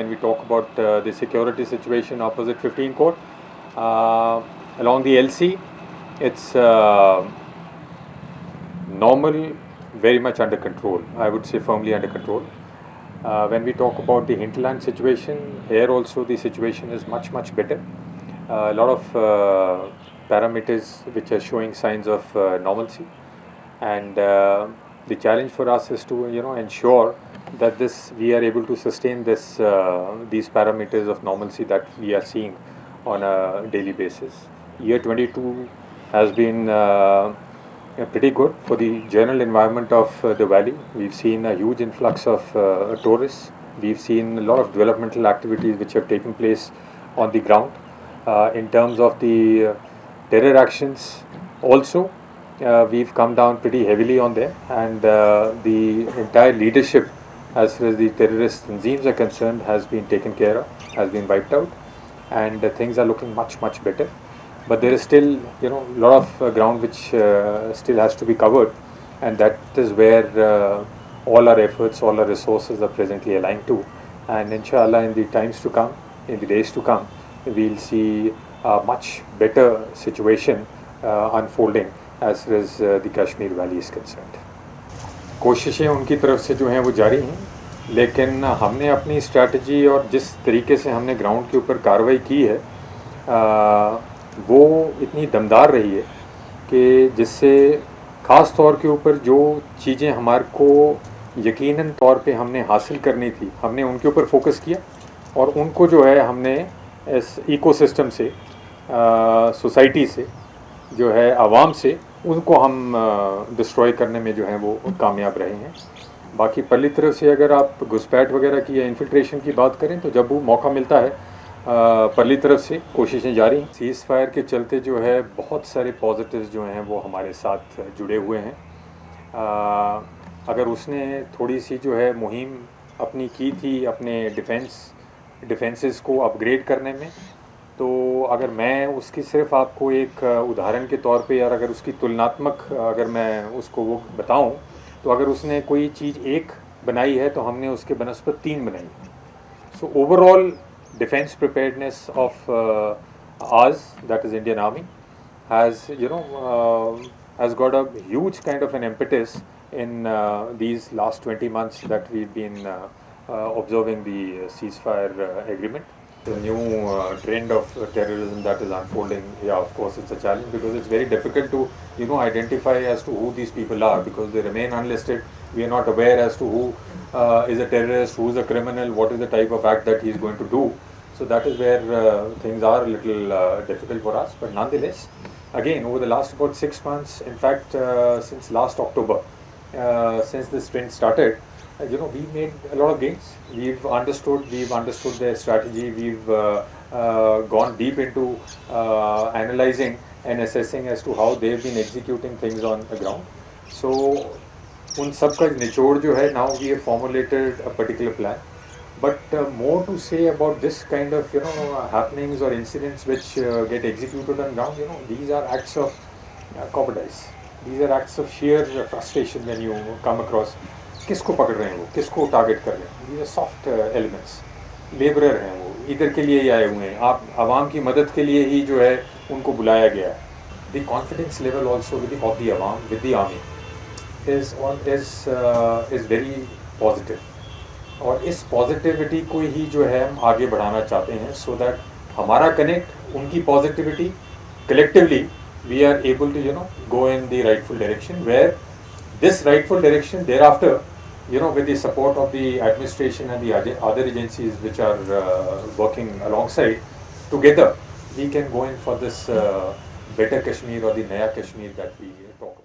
when we talk about the security situation opposite 15 Court. Along the LC, it's normal, very much under control. I would say firmly under control. When we talk about the hinterland situation, here also the situation is much, much better. A lot of parameters which are showing signs of normalcy, and the challenge for us is to ensure that we are able to sustain these parameters of normalcy that we are seeing on a daily basis. Year 22 has been pretty good for the general environment of the valley. We've seen a huge influx of tourists. We've seen a lot of developmental activities which have taken place on the ground. In terms of the terror actions also, we've come down pretty heavily on them, and the entire leadership as far as the terrorist tanzeems are concerned has been taken care of, has been wiped out, and things are looking much, much better. But there is still a lot of ground which still has to be covered, and that is where all our efforts, all our resources are presently aligned to. And inshallah, in the times to come, in the days to come, we'll see a much better situation unfolding as far as the Kashmir Valley is concerned. कोशिशें उनकी तरफ से जो हैं वो जारी हैं, लेकिन हमने अपनी स्ट्रैटेजी और जिस तरीके से हमने ग्राउंड के ऊपर कार्रवाई की है वो इतनी दमदार रही है कि जिससे ख़ास तौर के ऊपर जो चीज़ें हमारे को यकीनन तौर पे हमने हासिल करनी थी, हमने उनके ऊपर फोकस किया, और उनको जो है हमने इस इकोसिस्टम से, सोसाइटी से, जो है आवाम से, उनको हम डिस्ट्रॉय करने में जो है वो कामयाब रहे हैं. बाकी परली तरफ से अगर आप घुसपैठ वगैरह की या इन्फिल्ट्रेशन की बात करें तो जब वो मौका मिलता है परली तरफ से कोशिशें जारी हैं. सीज़ फायर के चलते जो है बहुत सारे पॉजिटिव्स जो हैं वो हमारे साथ जुड़े हुए हैं. अगर उसने थोड़ी सी जो है मुहिम अपनी की थी अपने डिफेंसेस को अपग्रेड करने में, तो अगर मैं उसकी सिर्फ आपको एक उदाहरण के तौर पे, यार अगर उसकी तुलनात्मक अगर मैं उसको वो बताऊं, तो अगर उसने कोई चीज़ एक बनाई है तो हमने उसके बनस्पत 3 बनाई. So overall defense preparedness of ours, that is Indian Army, has has got a huge kind of an impetus in these last 20 months that we've been observing the ceasefire agreement. The new trend of terrorism that is unfolding, yeah, of course it's a challenge because it's very difficult to identify as to who these people are, because they remain unlisted. We are not aware as to who is a terrorist, who is a criminal, what is the type of act that he is going to do. So that is where things are a little difficult for us. But nonetheless, again, over the last about 6 months, in fact, since last October, since this trend started, we made a lot of gains. We've understood their strategy. We've gone deep into analyzing and assessing as to how they've been executing things on the ground. So, उन सब का निचोड़ जो है, now we have formulated a particular plan. But more to say about this kind of happenings or incidents which get executed on ground, these are acts of cowardice. These are acts of sheer frustration when you come across. किसको पकड़ रहे हैं वो, किसको target कर रहे हैं. These are soft elements. Labourer हैं वो, इधर के लिए ही आए हुए हैं. आप आवाम की मदद के लिए ही जो है उनको बुलाया गया है. The confidence level also of the Awam with the army is very positive. और इस पॉजिटिविटी को ही जो है हम आगे बढ़ाना चाहते हैं, so that हमारा कनेक्ट उनकी positivity collectively we are able to go in the rightful direction, where this rightful direction thereafter with the support of the administration and the other agencies which are working alongside together, we can go in for this better Kashmir or the Naya Kashmir that we talk about.